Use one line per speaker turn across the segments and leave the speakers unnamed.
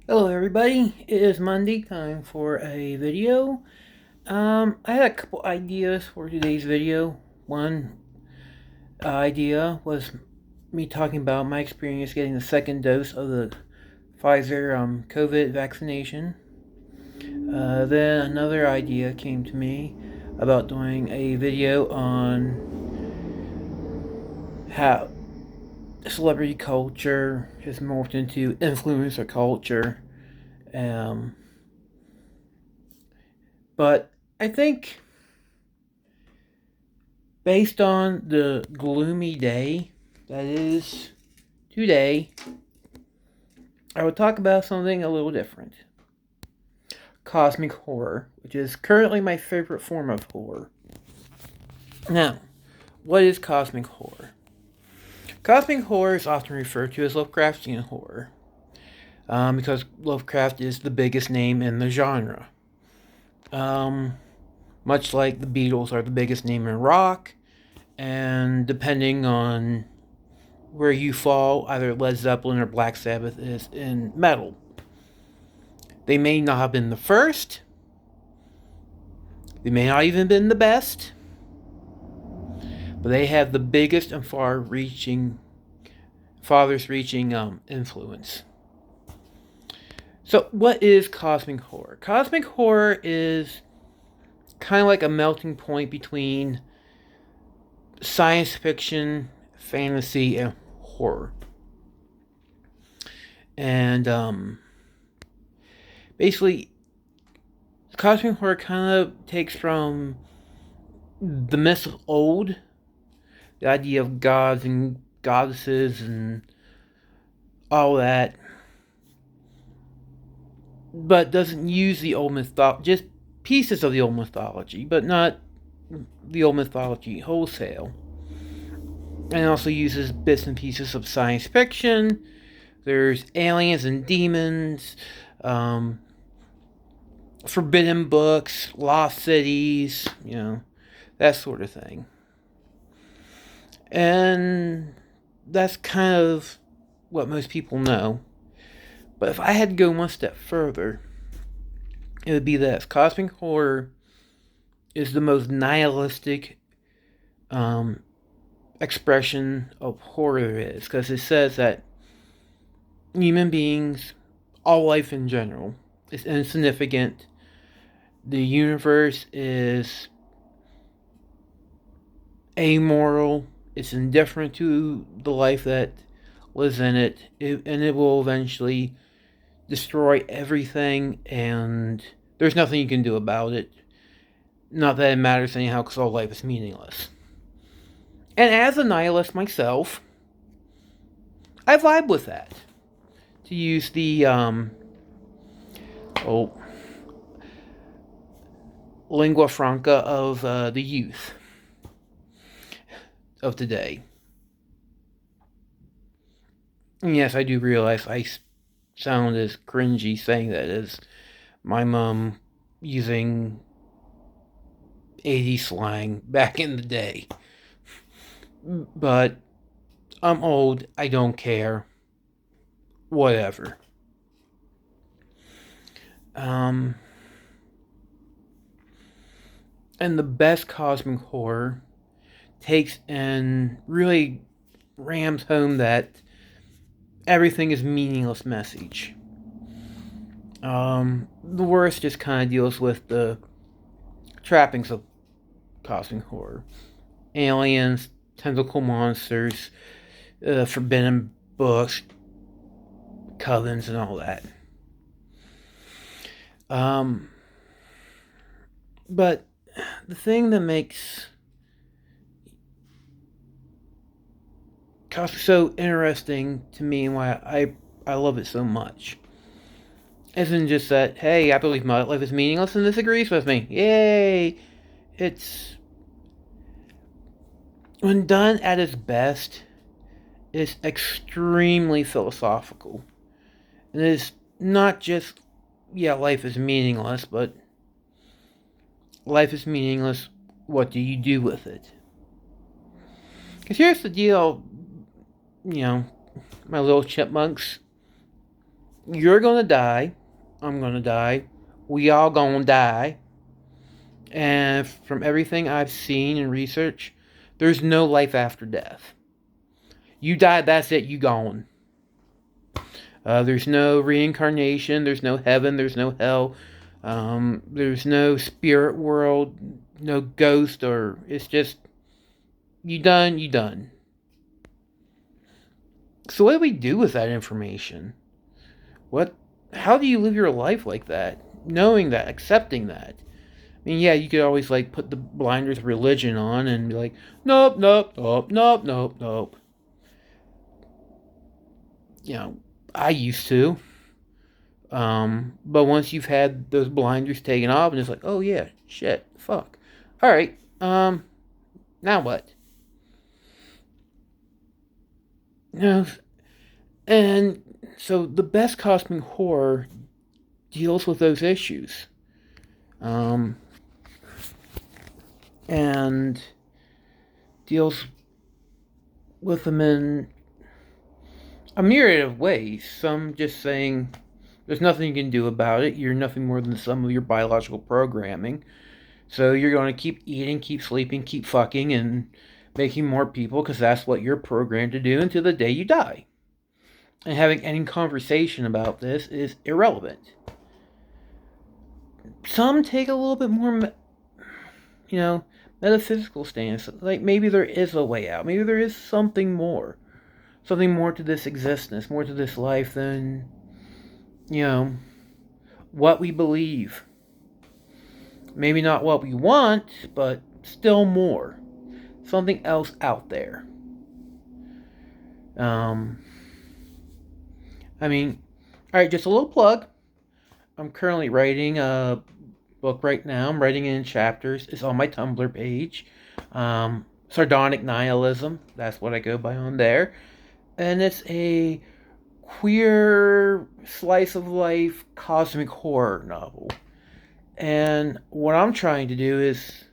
Hello everybody, it is Monday, time for a video. I had a couple ideas for today's video. One idea was me talking about my experience getting the second dose of the Pfizer COVID vaccination. Then another idea came to me about doing a video on how celebrity culture has morphed into influencer culture. Um, but I think based on the gloomy day that is today, I will talk about something a little different. Cosmic horror, which is currently my favorite form of horror. Now, what is cosmic horror? Cosmic horror is often referred to as Lovecraftian horror, because Lovecraft is the biggest name in the genre. Um, Much like the Beatles are the biggest name in rock, and depending on where you fall, either Led Zeppelin or Black Sabbath is in metal. They may not have been the first, they may not even been the best, but they have the biggest and farthest reaching influence. So, what is cosmic horror? Cosmic horror is kind of like a melting point between science fiction, fantasy, and horror. And basically, cosmic horror kind of takes from the myths of old, the idea of gods and goddesses and all that, but doesn't use the old mythology, just pieces of the old mythology, but not the old mythology wholesale. And also uses bits and pieces of science fiction. There's aliens and demons, forbidden books, lost cities, that sort of thing. And that's kind of what most people know. But if I had to go one step further, it would be this: cosmic horror is the most nihilistic um, expression of horror there is, because it says that human beings, all life in general, is insignificant. The universe is amoral. It's indifferent to the life that lives in it, and it will eventually destroy everything, and there's nothing you can do about it. Not that it matters anyhow, because all life is meaningless. And as a nihilist myself, I vibe with that. To use the oh, lingua franca of the youth of today. And yes, I do realize I sound as cringy saying that as my mom using 80s slang back in the day. But I'm old, I don't care. Whatever. Um, and the best cosmic horror takes and really rams home that everything is meaningless message. The worst just kind of deals with the trappings of cosmic horror: aliens, tentacle monsters, forbidden books, covens, and all that. Um, but the thing that makes cosmic so interesting to me, and why I love it so much, isn't just that, hey, I believe my life is meaningless and this agrees with me. Yay! It's, when done at its best, it's extremely philosophical. And it's not just, yeah, life is meaningless, but life is meaningless, what do you do with it? Because here's the deal, my little chipmunks. You're gonna die. I'm gonna die. We all gonna die. And from everything I've seen and research, there's no life after death. You die, that's it, you gone. There's no reincarnation, there's no heaven, there's no hell, there's no spirit world, no ghost, or it's just you done, you done. So what do we do with that information? What? How do you live your life like that, knowing that, accepting that? I mean, yeah, you could always like put the blinders of religion on and be like, nope, nope, nope, nope, nope, nope. You know, I used to. But once you've had those blinders taken off, and it's like, oh yeah, shit, fuck. All right. Now what? You know, and so the best cosmic horror deals with those issues. Um, and deals with them in a myriad of ways. Some just saying there's nothing you can do about it. You're nothing more than the sum of your biological programming. So you're going to keep eating, keep sleeping, keep fucking, and making more people because that's what you're programmed to do until the day you die. And having any conversation about this is irrelevant. Some take a little bit more, metaphysical stance. Like maybe there is a way out. Maybe there is something more. Something more to this existence, more to this life than, what we believe. Maybe not what we want, but still more. Something else out there. Alright, just a little plug. I'm currently writing a book right now. I'm writing it in chapters. It's on my Tumblr page. Sardonic Nihilism. That's what I go by on there. And it's a queer slice of life cosmic horror novel. And what I'm trying to do is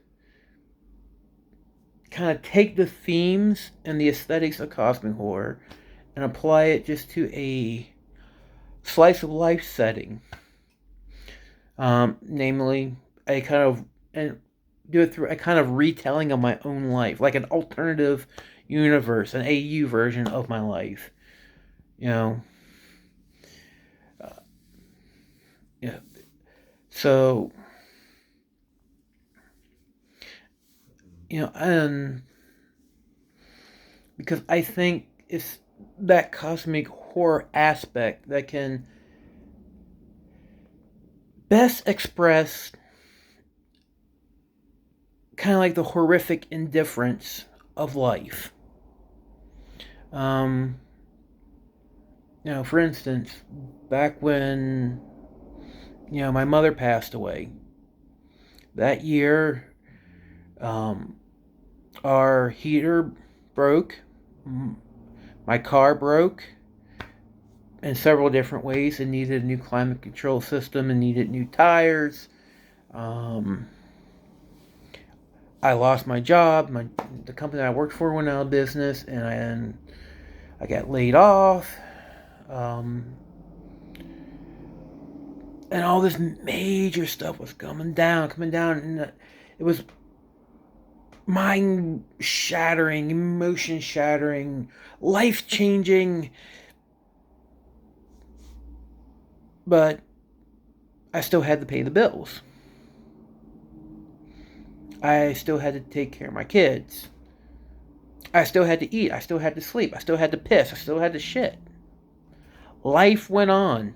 kind of take the themes and the aesthetics of cosmic horror and apply it just to a slice of life setting. Namely, and do it through a kind of retelling of my own life, like an alternative universe, an AU version of my life. Uh, yeah. So, and because I think it's that cosmic horror aspect that can best express kind of like the horrific indifference of life. For instance, back when, my mother passed away, that year, our heater broke, my car broke in several different ways. It needed a new climate control system and needed new tires. I lost my job. The company I worked for went out of business, and I got laid off. And all this major stuff was coming down, and it was mind-shattering, emotion-shattering, life-changing. But I still had to pay the bills. I still had to take care of my kids. I still had to eat. I still had to sleep. I still had to piss. I still had to shit. Life went on.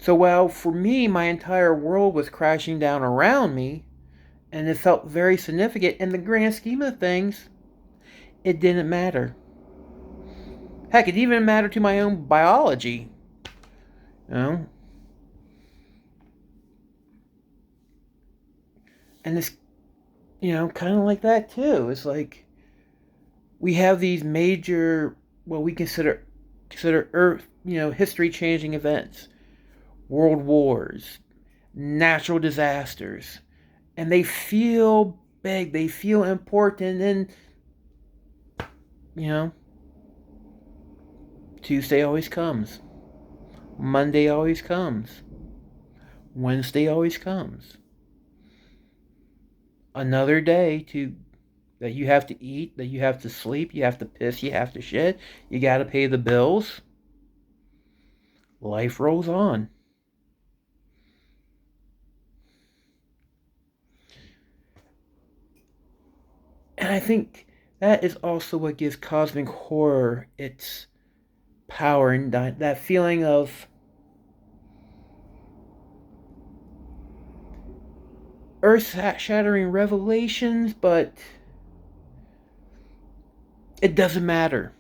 So while for me, my entire world was crashing down around me, and it felt very significant in the grand scheme of things, it didn't matter. Heck, it even mattered to my own biology. And it's, kind of like that too. It's like we have these major, what we consider Earth, history-changing events, world wars, natural disasters, and they feel big, they feel important, and Tuesday always comes. Monday always comes. Wednesday always comes. Another day that you have to eat, that you have to sleep, you have to piss, you have to shit, you got to pay the bills. Life rolls on. And I think that is also what gives cosmic horror its power, and that feeling of earth-shattering revelations, but it doesn't matter.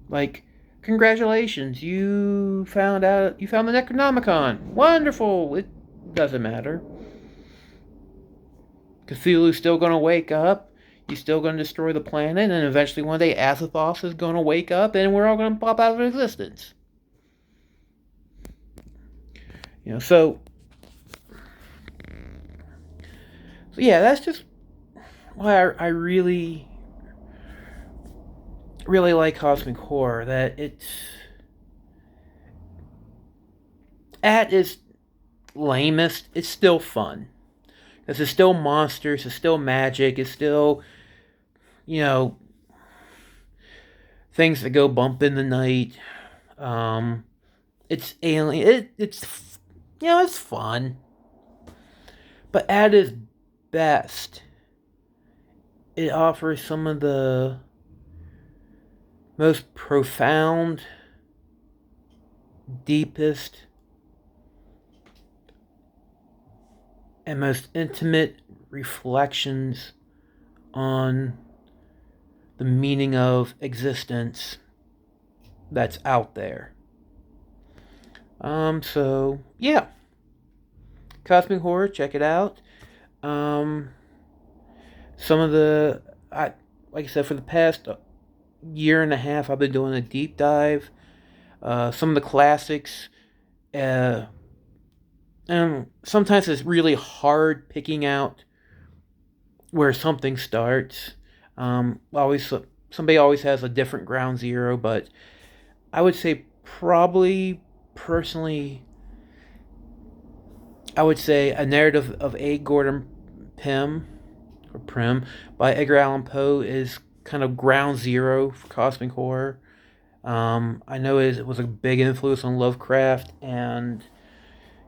Like, congratulations, you found the Necronomicon. Wonderful. It doesn't matter. Cthulhu's still going to wake up. He's still going to destroy the planet, and eventually one day Azathoth is going to wake up, and we're all going to pop out of existence. So yeah, that's just why I really, really like cosmic horror. That it's at its lamest, it's still fun. Because it's still monsters, it's still magic, it's still, things that go bump in the night. It's alien. It's fun. But at its best, it offers some of the most profound, deepest, and most intimate reflections on the meaning of existence that's out there. So yeah, cosmic horror, check it out. Some of like I said, for the past year and a half, I've been doing a deep dive. Some of the classics, and sometimes it's really hard picking out where something starts. Somebody always has a different ground zero, but I would say probably personally, I would say A Narrative of A. Gordon Pym or Prim by Edgar Allan Poe is kind of ground zero for cosmic horror. I know it was a big influence on Lovecraft, and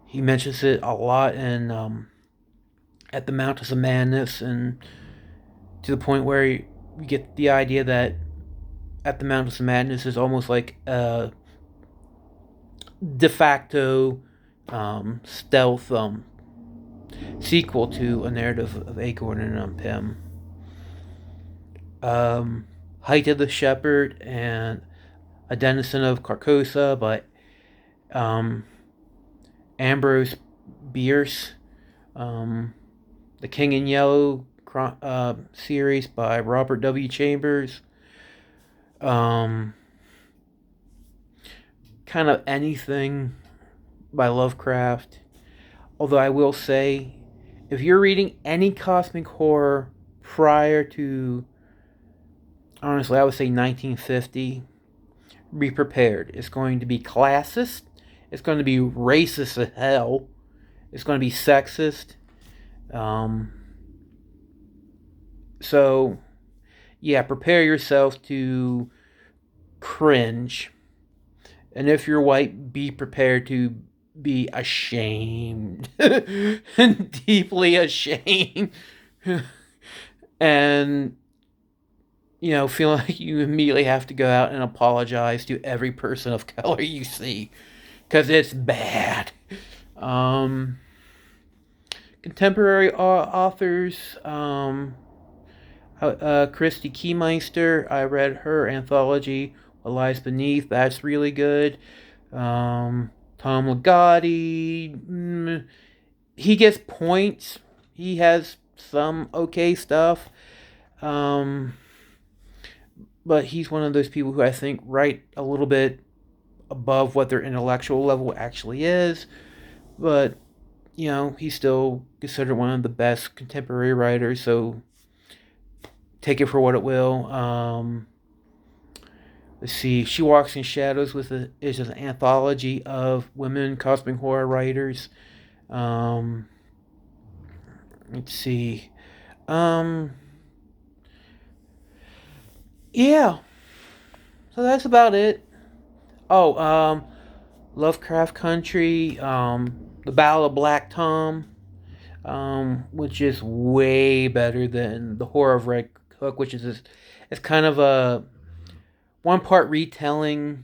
he mentions it a lot in At the Mountains of Madness, and to the point where you get the idea that At the Mountains of Madness is almost like a de facto stealth sequel to A Narrative of A. Gordon Pym. Height of the Shepherd and A Denizen of Carcosa by Ambrose Bierce. The King in Yellow series by Robert W. Chambers. Kind of anything by Lovecraft. Although I will say, if you're reading any cosmic horror prior to, honestly, I would say 1950, be prepared. It's going to be classist. It's going to be racist as hell. It's going to be sexist. So, yeah, prepare yourself to cringe. And if you're white, be prepared to be ashamed. And deeply ashamed. And, feel like you immediately have to go out and apologize to every person of color you see. Because it's bad. Contemporary authors, Christy Keymeister, I read her anthology, What Lies Beneath, that's really good. Tom Ligotti, he gets points, he has some okay stuff, but he's one of those people who I think write a little bit above what their intellectual level actually is, but he's still considered one of the best contemporary writers, so take it for what it will. Let's see. She Walks in Shadows is an anthology of women cosmic horror writers. Um, let's see. Um, yeah. So that's about it. Oh, Lovecraft Country. The Battle of Black Tom. Which is way better than the Horror of Red Hook, which is it's kind of a one part retelling,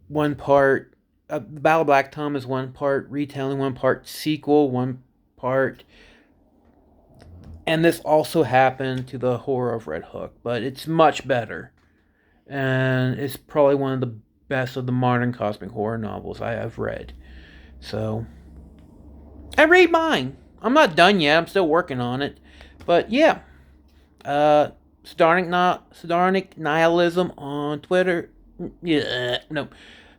one part. The Battle of Black Tom is one part retelling, one part sequel, one part. And this also happened to the Horror of Red Hook, but it's much better. And it's probably one of the best of the modern cosmic horror novels I have read. So, I read mine. I'm not done yet. I'm still working on it. But yeah, sardonic nihilism on Twitter. Yeah, no,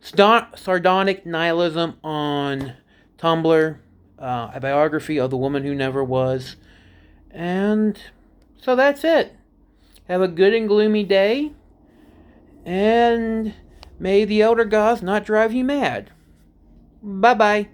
sardonic nihilism on Tumblr. A biography of the woman who never was, and so that's it. Have a good and gloomy day, and may the elder gods not drive you mad. Bye bye.